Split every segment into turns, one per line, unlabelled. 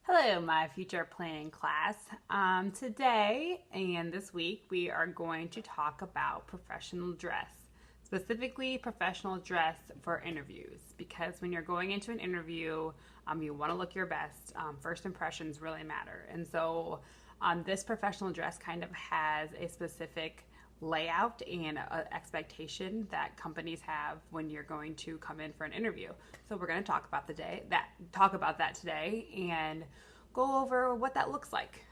Hello, my future planning class. Today and this week, we are going to talk about professional dress, specifically professional dress for interviews. Because when you're going into an interview, you want to look your best. First impressions really matter. And so, this professional dress kind of has a specific layout and expectation that companies have when you're going to come in for an interview. So we're going to talk about that today and go over what that looks like.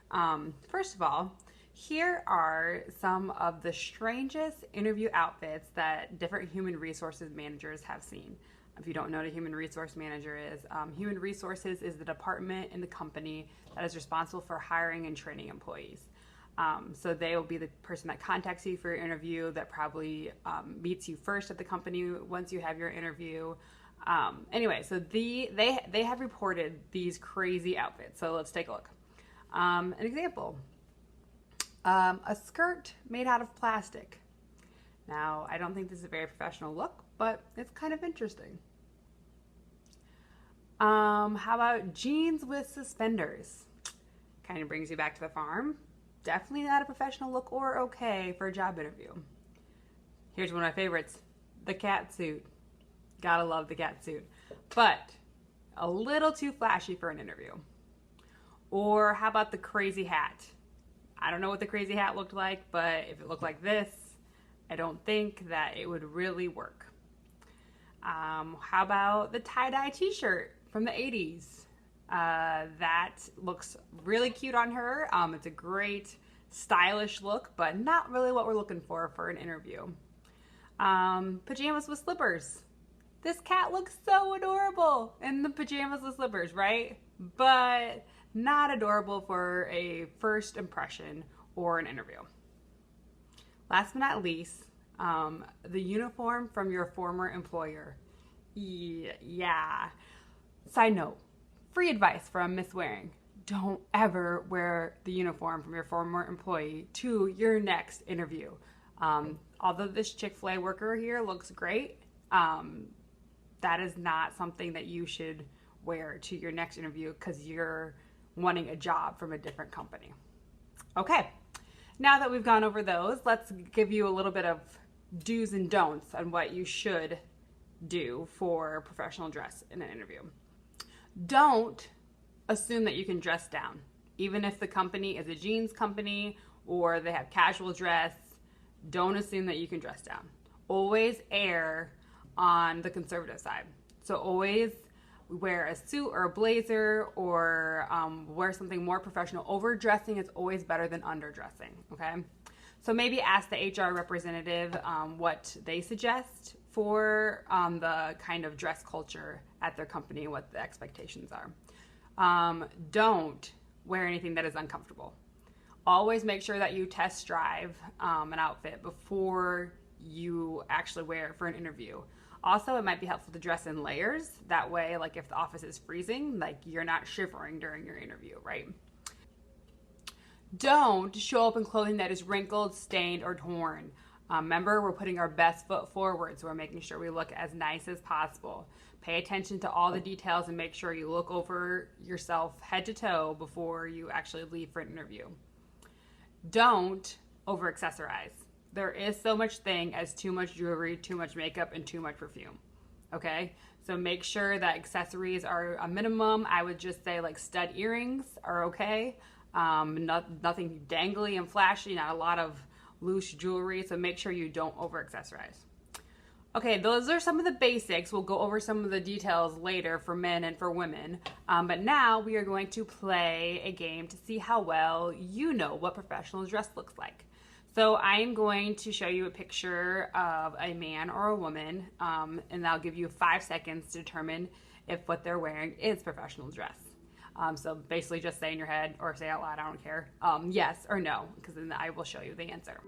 First of all, here are some of the strangest interview outfits that different human resources managers have seen. If you don't know what a human resource manager is, human resources is the department in the company that is responsible for hiring and training employees. So they will be the person that contacts you for your interview, that probably meets you first at the company once you have your interview. Anyway, so they have reported these crazy outfits. So let's take a look. An example, a skirt made out of plastic. Now, I don't think this is a very professional look, but it's kind of interesting. How about jeans with suspenders? Kind of brings you back to the farm. Definitely not a professional look or okay for a job interview. Here's one of my favorites, the cat suit. Gotta love the cat suit. But a little too flashy for an interview. Or how about the crazy hat? I don't know what the crazy hat looked like, but if it looked like this, I don't think that it would really work. How about the tie-dye t-shirt from the 80s? That looks really cute on her. It's a great stylish look, but not really what we're looking for an interview. Pajamas with slippers. This cat looks so adorable in the pajamas with slippers, right? But not adorable for a first impression or an interview. Last but not least, the uniform from your former employer. Yeah. Side note, free advice from Miss Waring. Don't ever wear the uniform from your former employee to your next interview. Although this Chick-fil-A worker here looks great, that is not something that you should wear to your next interview because you're wanting a job from a different company. Okay, now that we've gone over those, let's give you a little bit of do's and don'ts on what you should do for professional dress in an interview. Don't assume that you can dress down. Even if the company is a jeans company or they have casual dress, don't assume that you can dress down. Always err on the conservative side. So always wear a suit or a blazer or wear something more professional. Overdressing is always better than underdressing, okay? So maybe ask the HR representative what they suggest for the kind of dress culture at their company, what the expectations are. Don't wear anything that is uncomfortable. Always make sure that you test drive an outfit before you actually wear it for an interview. Also, it might be helpful to dress in layers. That way, like if the office is freezing, like you're not shivering during your interview, right? Don't show up in clothing that is wrinkled, stained, or torn. Remember, we're putting our best foot forward, so we're making sure we look as nice as possible. Pay attention to all the details and make sure you look over yourself head to toe before you actually leave for an interview. Don't over accessorize. There is so much thing as too much jewelry, too much makeup, and too much perfume. Okay? So make sure that accessories are a minimum. I would just say like stud earrings are okay. Nothing dangly and flashy, not a lot of loose jewelry. So make sure you don't over accessorize. Okay, those are some of the basics. We'll go over some of the details later for men and for women. But now we are going to play a game to see how well you know what professional dress looks like. So I'm going to show you a picture of a man or a woman, and I'll give you 5 seconds to determine if what they're wearing is professional dress. So basically just say in your head or say out loud, I don't care, yes or no, because then I will show you the answer.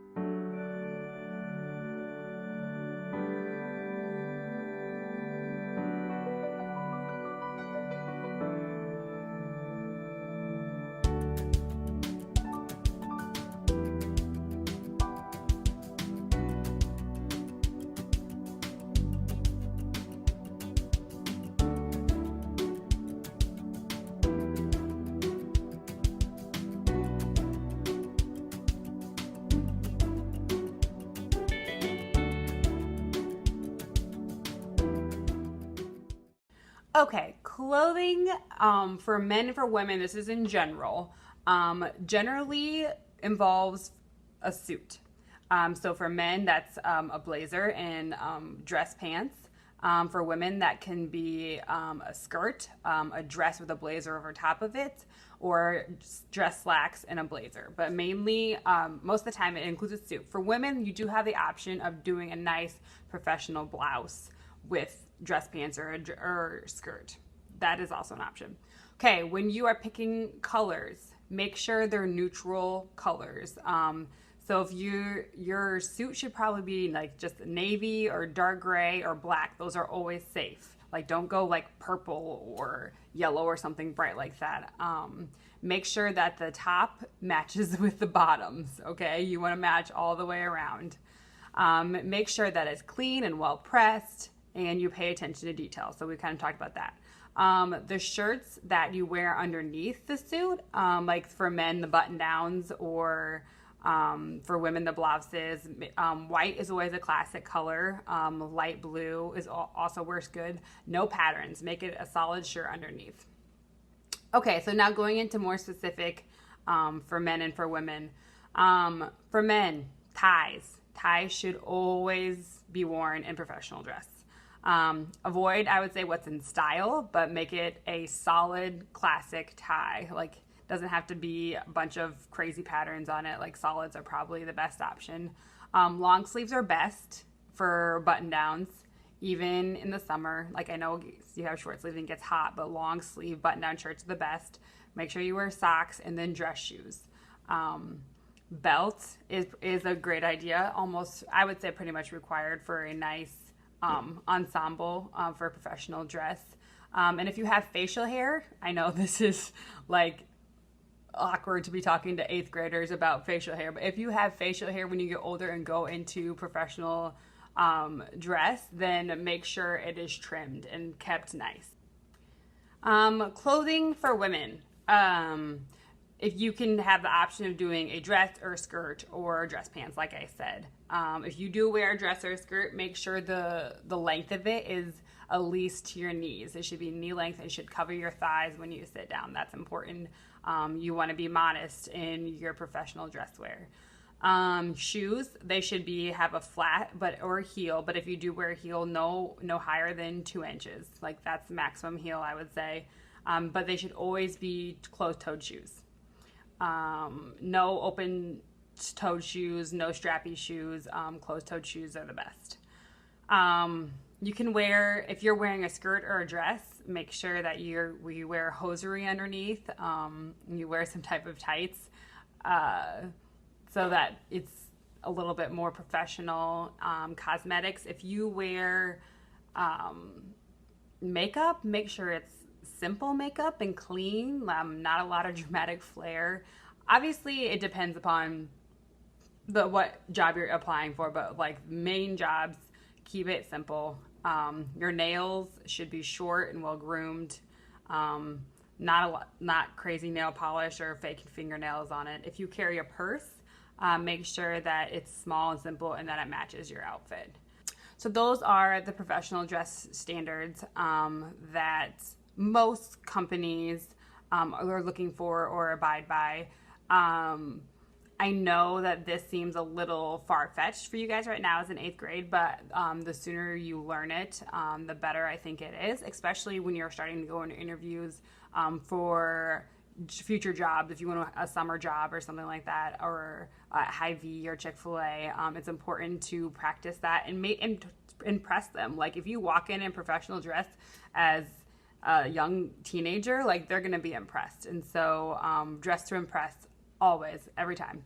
Okay, clothing for men and for women, this is in general, generally involves a suit. So for men, that's a blazer and dress pants. For women, that can be a skirt, a dress with a blazer over top of it, or dress slacks and a blazer. But mainly, most of the time, it includes a suit. For women, you do have the option of doing a nice professional blouse with dress pants or skirt. That is also an option. Okay, when you are picking colors, make sure they're neutral colors. So if your suit should probably be like just navy or dark gray or black. Those are always safe. Like don't go like purple or yellow or something bright like that. Make sure that the top matches with the bottoms. Okay, you want to match all the way around. Make sure that it's clean and well pressed, and you pay attention to detail. So we kind of talked about that. The shirts that you wear underneath the suit, like for men, the button downs, or for women, the blouses. White is always a classic color. Light blue is also works good. No patterns. Make it a solid shirt underneath. Okay, so now going into more specific for men and for women. For men, ties. Ties should always be worn in professional dress. Avoid, I would say, what's in style, but make it a solid classic tie. Like, doesn't have to be a bunch of crazy patterns on it. Like, solids are probably the best option. Long sleeves are best for button downs, even in the summer. Like, I know you have short sleeves and it gets hot, but long sleeve button down shirts are the best. Make sure you wear socks and then dress shoes. Belt is a great idea. Almost, I would say, pretty much required for a nice ensemble for professional dress. And if you have facial hair, I know this is like awkward to be talking to 8th graders about facial hair, but if you have facial hair when you get older and go into professional dress, then make sure it is trimmed and kept nice. Clothing for women. If you can have the option of doing a dress or a skirt or dress pants, like I said. If you do wear a dress or a skirt, make sure the length of it is at least to your knees. It should be knee length and should cover your thighs when you sit down. That's important. You want to be modest in your professional dress wear. Shoes, they should have a flat or a heel, but if you do wear a heel, no higher than 2 inches. Like that's the maximum heel, I would say. But they should always be closed-toed shoes. No open-toed shoes, no strappy shoes. Closed-toed shoes are the best. You can wear, if you're wearing a skirt or a dress, make sure that you wear hosiery underneath. You wear some type of tights so that it's a little bit more professional. Cosmetics, if you wear makeup, make sure it's simple makeup and clean, not a lot of dramatic flair. Obviously, it depends upon what job you're applying for, but like main jobs, keep it simple. Your nails should be short and well groomed. Not crazy nail polish or fake fingernails on it. If you carry a purse, make sure that it's small and simple and that it matches your outfit. So those are the professional dress standards that most companies are looking for or abide by. I know that this seems a little far-fetched for you guys right now as an 8th grade, but the sooner you learn it, the better I think it is, especially when you're starting to go into interviews for future jobs. If you want a summer job or something like that, or Hy-Vee or Chick-fil-A, it's important to practice that and impress them. Like if you walk in professional dress as a young teenager, like they're going to be impressed. And so dress to impress. Always, every time.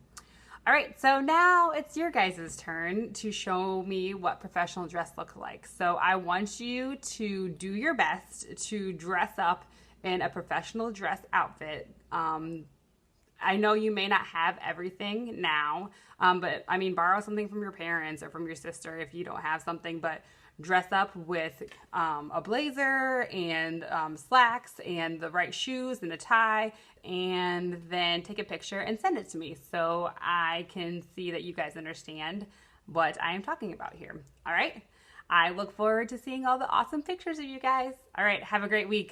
All right, so now it's your guys' turn to show me what professional dress looks like. So I want you to do your best to dress up in a professional dress outfit. I know you may not have everything now, but I mean, borrow something from your parents or from your sister if you don't have something, but dress up with a blazer and slacks and the right shoes and a tie, and then take a picture and send it to me so I can see that you guys understand what I am talking about here. All right. I look forward to seeing all the awesome pictures of you guys. All right, have a great week.